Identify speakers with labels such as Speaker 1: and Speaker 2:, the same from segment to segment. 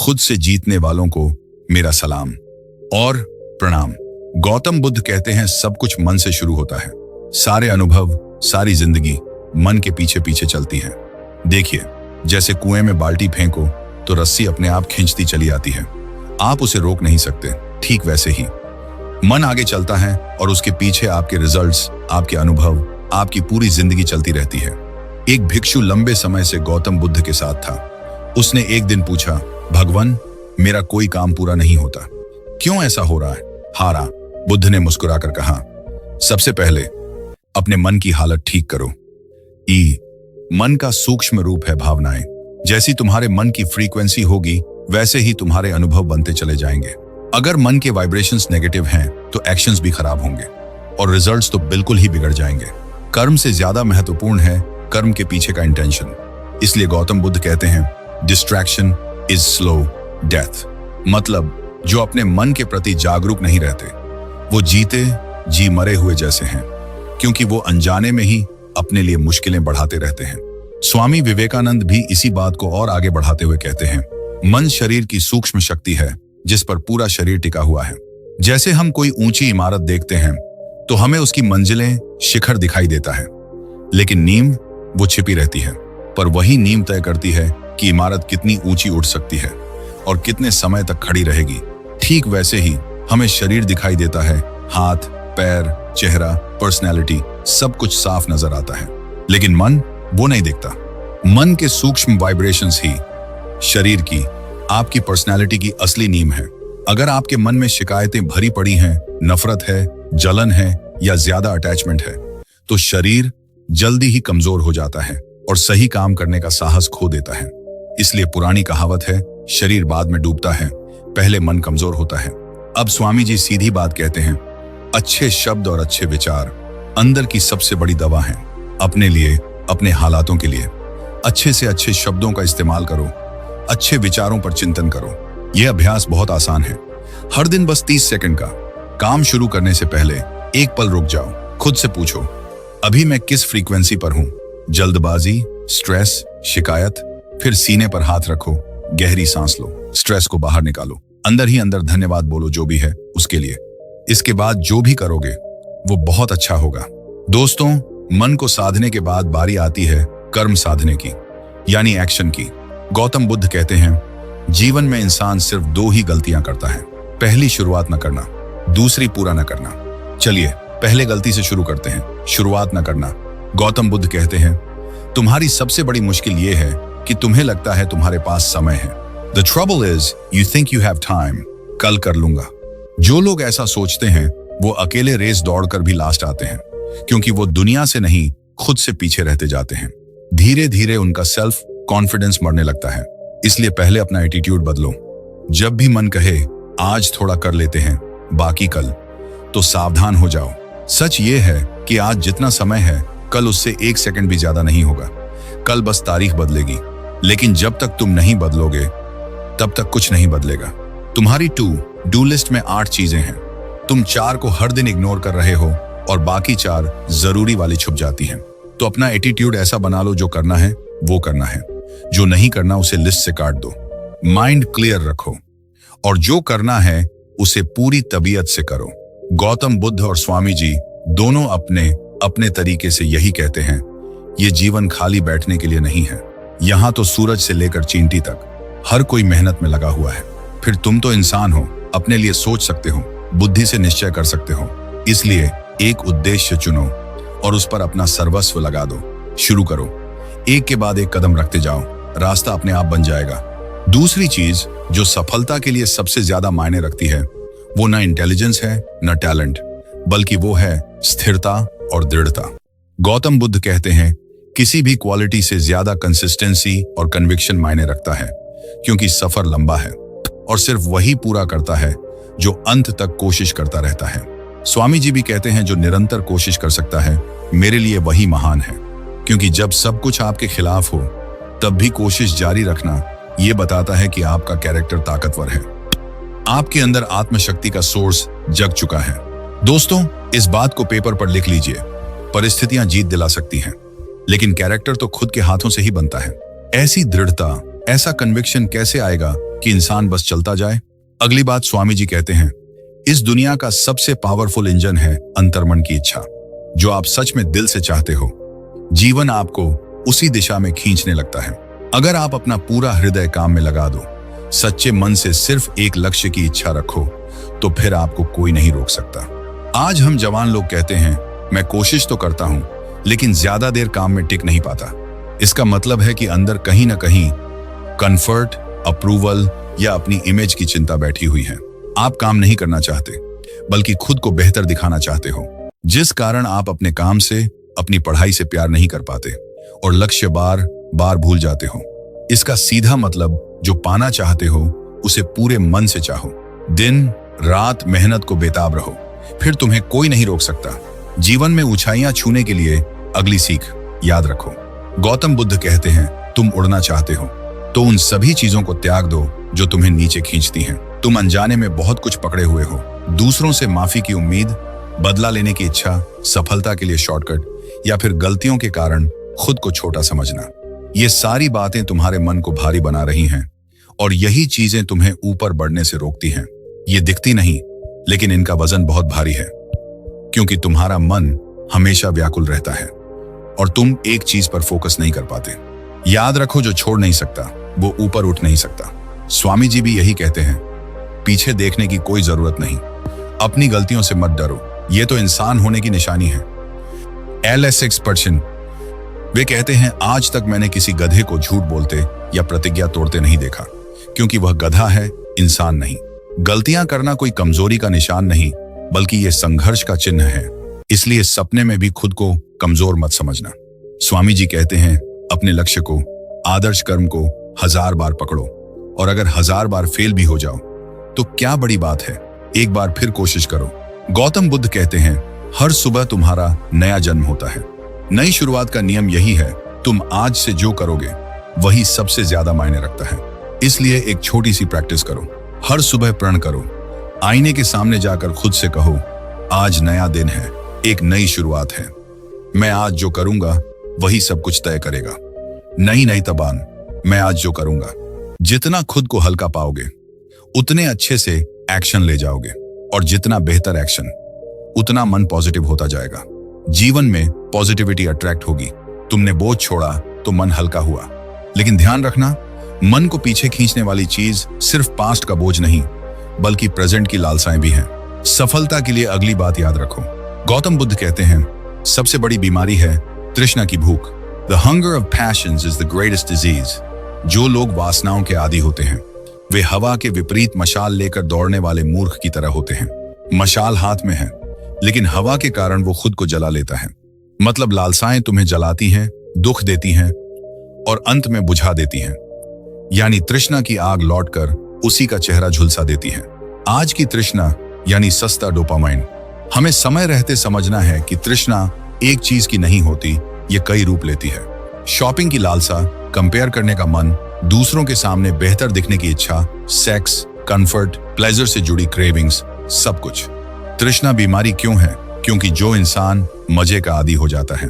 Speaker 1: खुद से जीतने वालों को मेरा सलाम और प्रणाम। गौतम बुद्ध कहते हैं सब कुछ मन से शुरू होता है। सारे अनुभव, सारी जिंदगी मन के पीछे पीछे चलती है। देखिए, जैसे कुएं में बाल्टी फेंको तो रस्सी अपने आप खींचती चली आती है, आप उसे रोक नहीं सकते। ठीक वैसे ही मन आगे चलता है और उसके पीछे आपके रिजल्ट्स, आपके अनुभव, आपकी पूरी जिंदगी चलती रहती है। एक भिक्षु लंबे समय से गौतम बुद्ध के साथ था। उसने एक दिन पूछा, भगवान, मेरा कोई काम पूरा नहीं होता, क्यों ऐसा हो रहा है? हारा। बुद्ध ने मुस्कुराकर कहा, सबसे पहले अपने मन की हालत ठीक करो। मन का सूक्ष्म रूप है भावनाएं। जैसी तुम्हारे मन की फ्रीक्वेंसी होगी वैसे ही तुम्हारे अनुभव बनते चले जाएंगे। अगर मन के वाइब्रेशंस नेगेटिव हैं तो एक्शंस भी खराब होंगे और रिजल्ट्स तो बिल्कुल ही बिगड़ जाएंगे। कर्म से ज्यादा महत्वपूर्ण है कर्म के पीछे का इंटेंशन। इसलिए गौतम बुद्ध कहते हैं, डिस्ट्रैक्शन इज स्लो डेथ। मतलब जो अपने मन के प्रति जागरूक नहीं रहते वो जीते जी मरे हुए जैसे हैं, क्योंकि वो अनजाने में ही अपने लिए मुश्किलें बढ़ाते रहते हैं। स्वामी विवेकानंद भी इसी बात को और आगे बढ़ाते हुए कहते हैं, मन शरीर की सूक्ष्म शक्ति है जिस पर पूरा शरीर टिका हुआ है। जैसे हम कोई ऊंची इमारत देखते हैं तो हमें उसकी मंजिलें, शिखर दिखाई देता है, लेकिन नींव वो छिपी रहती है। पर वही नींव तय करती है कि इमारत कितनी ऊंची उठ सकती है और कितने समय तक खड़ी रहेगी। ठीक वैसे ही हमें शरीर दिखाई देता है, हाथ, पैर, चेहरा, पर्सनैलिटी, सब कुछ साफ नजर आता है, लेकिन मन वो नहीं दिखता। मन के सूक्ष्म वाइब्रेशंस ही शरीर की, आपकी पर्सनैलिटी की असली नींव है। अगर आपके मन में शिकायतें भरी पड़ी हैं, नफरत है, जलन है या ज्यादा अटैचमेंट है, तो शरीर जल्दी ही कमजोर हो जाता है और सही काम करने का साहस खो देता है। इसलिए पुरानी कहावत है, शरीर बाद में डूबता है, पहले मन कमजोर होता है। अब स्वामी जी सीधी बात कहते हैं, अच्छे शब्द और अच्छे विचार अंदर की सबसे बड़ी दवा हैं। अपने लिए, अपने हालातों के लिए अच्छे से अच्छे शब्दों का इस्तेमाल करो, अच्छे विचारों पर चिंतन करो। यह अभ्यास बहुत आसान है। हर दिन बस 30 सेकंड का। काम शुरू करने से पहले एक पल रुक जाओ, खुद से पूछो, अभी मैं किस फ्रीक्वेंसी पर हूं? जल्दबाजी, स्ट्रेस, शिकायत? फिर सीने पर हाथ रखो, गहरी सांस लो, स्ट्रेस को बाहर निकालो, अंदर ही अंदर धन्यवाद बोलो जो भी है उसके लिए। इसके बाद जो भी करोगे वो बहुत अच्छा होगा। दोस्तों, मन को साधने के बाद बारी आती है कर्म साधने की, यानी एक्शन की। गौतम बुद्ध कहते हैं, जीवन में इंसान सिर्फ 2 ही गलतियां करता है। पहली, शुरुआत न करना, दूसरी, पूरा न करना। चलिए पहले गलती से शुरू करते हैं, शुरुआत न करना। गौतम बुद्ध कहते हैं, तुम्हारी सबसे बड़ी मुश्किल यह है कि तुम्हें लगता है तुम्हारे पास समय है। The trouble is you think you have time, कल कर लूंगा। जो लोग ऐसा सोचते हैं वो अकेले रेस दौड़कर भी लास्ट आते हैं, क्योंकि वो दुनिया से नहीं खुद से पीछे रहते जाते हैं। धीरे धीरे उनका सेल्फ कॉन्फिडेंस मरने लगता है। इसलिए पहले अपना एटीट्यूड बदलो। जब भी मन कहे आज थोड़ा कर लेते हैं, बाकी कल, तो सावधान हो जाओ। सच ये है कि आज जितना समय है कल उससे 1 सेकंड भी ज्यादा नहीं होगा। कल बस तारीख बदलेगी, लेकिन जब तक तुम नहीं बदलोगे तब तक कुछ नहीं बदलेगा। तुम्हारी टू डू लिस्ट में 8 चीजें हैं। तुम 4 को हर दिन इग्नोर कर रहे हो और बाकी 4 जरूरी वाली छुप जाती हैं। तो अपना एटीट्यूड ऐसा बना लो, जो करना है वो करना है, जो नहीं करना उसे लिस्ट से काट दो। माइंड क्लियर रखो और जो करना है उसे पूरी तबीयत से करो। गौतम बुद्ध और स्वामी जी दोनों अपने अपने तरीके से यही कहते हैं, ये जीवन खाली बैठने के लिए नहीं है। यहाँ तो सूरज से लेकर चींटी तक हर कोई मेहनत में लगा हुआ है। फिर तुम तो इंसान हो, अपने लिए सोच सकते हो, बुद्धि से निश्चय कर सकते हो। इसलिए एक उद्देश्य चुनो और उस पर अपना सर्वस्व लगा दो। शुरू करो, एक के बाद एक कदम रखते जाओ, रास्ता अपने आप बन जाएगा। दूसरी चीज जो सफलता के लिए सबसे ज्यादा मायने रखती है वो न इंटेलिजेंस है न टैलेंट, बल्कि वो है स्थिरता और दृढ़ता। गौतम बुद्ध कहते हैं, किसी भी क्वालिटी से ज्यादा कंसिस्टेंसी और कन्विक्शन मायने रखता है, क्योंकि सफर लंबा है और सिर्फ वही पूरा करता है जो अंत तक कोशिश करता रहता है। स्वामी जी भी कहते हैं, जो निरंतर कोशिश कर सकता है मेरे लिए वही महान है, क्योंकि जब सब कुछ आपके खिलाफ हो तब भी कोशिश जारी रखना ये बताता है कि आपका कैरेक्टर ताकतवर है, आपके अंदर आत्मशक्ति का सोर्स जग चुका है। दोस्तों, इस बात को पेपर पर लिख लीजिए। परिस्थितियां जीत दिला सकती हैं, लेकिन कैरेक्टर तो खुद के हाथों से ही बनता है। ऐसी दृढ़ता, ऐसा कन्विक्शन कैसे आएगा कि इंसान बस चलता जाए? अगली बात स्वामी जी कहते हैं, इस दुनिया का सबसे पावरफुल इंजन है अंतर्मन की इच्छा। जो आप सच में दिल से चाहते हो, जीवन आपको उसी दिशा में खींचने लगता है। अगर आप अपना पूरा हृदय काम में लगा दो, सच्चे मन से सिर्फ एक लक्ष्य की इच्छा रखो, तो फिर आपको कोई नहीं रोक सकता। आज हम जवान लोग कहते हैं, मैं कोशिश तो करता हूं, लेकिन ज्यादा देर काम में टिक नहीं पाता। इसका मतलब है कि अंदर कहीं ना कहीं कंफर्ट, अप्रूवल या अपनी इमेज की चिंता बैठी हुई है। आप काम नहीं करना चाहते, बल्कि खुद को बेहतर दिखाना चाहते हो, जिस कारण आप अपने काम से, अपनी पढ़ाई से प्यार नहीं कर पाते और लक्ष्य बार बार भूल जाते हो। इसका सीधा मतलब, जो पाना चाहते हो उसे पूरे मन से चाहो, दिन रात मेहनत को बेताब रहो, फिर तुम्हें कोई नहीं रोक सकता। जीवन में ऊंचाइयां छूने के लिए अगली सीख याद रखो। गौतम बुद्ध कहते हैं, तुम उड़ना चाहते हो तो उन सभी चीजों को त्याग दो जो तुम्हें नीचे खींचती हैं। तुम अनजाने में बहुत कुछ पकड़े हुए हो, दूसरों से माफी की उम्मीद, बदला लेने की इच्छा, सफलता के लिए शॉर्टकट या फिर गलतियों के कारण खुद को छोटा समझना। ये सारी बातें तुम्हारे मन को भारी बना रही हैं और यही चीजें तुम्हें ऊपर बढ़ने से रोकती हैं। ये दिखती नहीं, लेकिन इनका वजन बहुत भारी है, क्योंकि तुम्हारा मन हमेशा व्याकुल रहता है और तुम एक चीज पर फोकस नहीं कर पाते। याद रखो, जो छोड़ नहीं सकता वो ऊपर उठ नहीं सकता। स्वामी जी भी यही कहते हैं, पीछे देखने की कोई जरूरत नहीं, अपनी गलतियों से मत डरो, ये तो इंसान होने की निशानी है। LS पर्सन वे कहते हैं, आज तक मैंने किसी गधे को झूठ बोलते या प्रतिज्ञा तोड़ते नहीं देखा, क्योंकि वह गधा है, इंसान नहीं। गलतियां करना कोई कमजोरी का निशान नहीं, बल्कि ये संघर्ष का चिन्ह है। इसलिए सपने में भी खुद को कमजोर मत समझना। स्वामी जी कहते हैं, अपने लक्ष्य को, आदर्श कर्म को 1000 बार पकड़ो, और अगर 1000 बार फेल भी हो जाओ तो क्या बड़ी बात है, एक बार फिर कोशिश करो। गौतम बुद्ध कहते हैं, हर सुबह तुम्हारा नया जन्म होता है। नई शुरुआत का नियम यही है, तुम आज से जो करोगे वही सबसे ज्यादा मायने रखता है। इसलिए एक छोटी सी प्रैक्टिस करो, हर सुबह प्रण करो, आईने के सामने जाकर खुद से कहो, आज नया दिन है, एक नई शुरुआत है, मैं आज जो करूंगा वही सब कुछ तय करेगा। नई तबान, मैं आज जो करूंगा। जितना खुद को हल्का पाओगे, उतने अच्छे से एक्शन ले जाओगे, और जितना बेहतर एक्शन, उतना मन पॉजिटिव होता जाएगा। जीवन में पॉजिटिविटी अट्रैक्ट होगी। तुमने बोझ छोड़ा तो मन हल्का हुआ। लेकिन ध्यान रखना, मन को पीछे खींचने वाली चीज सिर्फ पास्ट का बोझ नहीं, बल्कि प्रेजेंट की लालसाएं भी हैं। सफलता के लिए अगली बात याद रखो। गौतम बुद्ध कहते हैं, सबसे बड़ी बीमारी है तृष्णा की भूख। The hunger of passions is the greatest disease. जो लोग वासनाओं के आदी होते हैं, वे हवा के विपरीत मशाल लेकर दौड़ने वाले मूर्ख की तरह होते हैं। मशाल हाथ में है, लेकिन हवा के कारण वो खुद को जला लेता है। मतलब लालसाएं तुम्हें जलाती हैं, दुख देती हैं और अंत में बुझा देती हैं। यानी तृष्णा की आग लौटकर उसी का चेहरा झुलसा देती है। आज की तृष्णा यानी सस्ता डोपामाइन। हमें समय रहते समझना है कि तृष्णा एक चीज की नहीं होती, ये कई रूप लेती है। शॉपिंग की लालसा, कंपेयर करने का मन, दूसरों के सामने बेहतर दिखने की इच्छा, सेक्स, कंफर्ट, प्लेजर से जुड़ी क्रेविंग्स, सब कुछ। तृष्णा बीमारी क्यों है? क्योंकि जो इंसान मजे का आदी हो जाता है,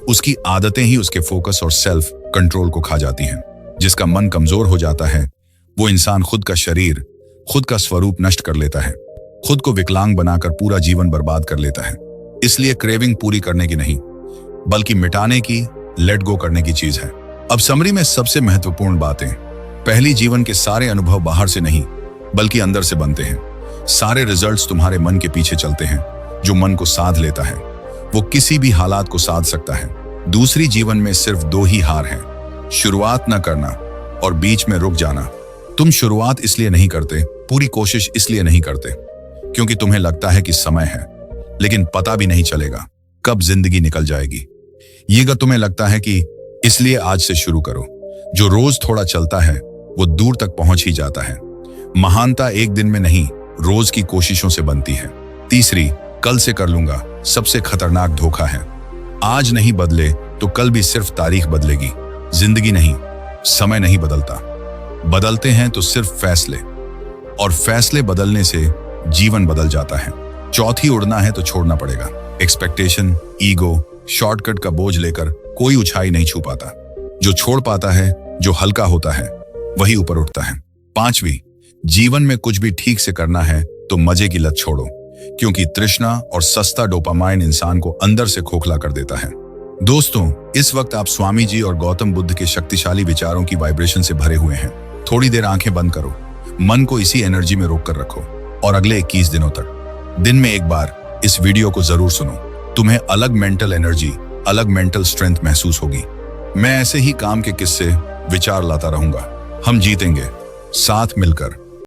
Speaker 1: उसकी आदतें ही उसके फोकस और सेल्फ कंट्रोल को खा जाती हैं। जिसका मन कमजोर हो जाता है, वो इंसान खुद का शरीर, खुद का स्वरूप नष्ट कर लेता है, खुद को विकलांग बनाकर पूरा जीवन बर्बाद कर लेता है। इसलिए क्रेविंग पूरी करने की नहीं, बल्कि मिटाने की, लेट गो करने की चीज है। अब समरी में सबसे महत्वपूर्ण बातें। पहली, जीवन के सारे अनुभव बाहर से नहीं, बल्कि अंदर से बनते हैं। सारे रिजल्ट्स तुम्हारे मन के पीछे चलते हैं। जो मन को साध लेता है, वो किसी भी हालात को साध सकता है। दूसरी, जीवन में सिर्फ 2 ही हार हैं, शुरुआत न करना और बीच में रुक जाना। तुम शुरुआत इसलिए नहीं करते, पूरी कोशिश इसलिए नहीं करते, क्योंकि तुम्हें लगता है कि समय है, लेकिन पता भी नहीं चलेगा कब जिंदगी निकल जाएगी। ये अगर तुम्हें लगता है कि इसलिए आज से शुरू करो। जो रोज थोड़ा चलता है, वो दूर तक पहुंच ही जाता है। महानता एक दिन में नहीं, रोज की कोशिशों से बनती है। तीसरी, कल से कर लूंगा, सबसे खतरनाक धोखा है। आज नहीं बदले तो कल भी सिर्फ तारीख बदलेगी, जिंदगी नहीं। समय नहीं बदलता, बदलते हैं तो सिर्फ फैसले, और फैसले बदलने से जीवन बदल जाता है। चौथी, उड़ना है तो छोड़ना पड़ेगा। एक्सपेक्टेशन, ईगो, शॉर्टकट का बोझ लेकर कोई ऊंचाई नहीं छू पाता। जो छोड़ पाता है, जो हल्का होता है, वही ऊपर उठता है। 5वीं, जीवन में कुछ भी ठीक से करना है तो मजे की लत छोड़ो, क्योंकि तृष्णा और सस्ता डोपामाइन इंसान को अंदर से खोखला कर देता है। दोस्तों, इस वक्त आप स्वामी जी और गौतम बुद्ध के शक्तिशाली विचारों की वाइब्रेशन से भरे हुए हैं। थोड़ी देर आंखें बंद करो, मन को इसी एनर्जी में रोक कर रखो और अगले 21 दिनों तक दिन में एक बार इस वीडियो को जरूर सुनो। तुम्हें अलग मेंटल एनर्जी, अलग मेंटल स्ट्रेंथ महसूस होगी। मैं ऐसे ही काम के किस्से, विचार लाता रहूंगा। हम जीतेंगे साथ मिलकर।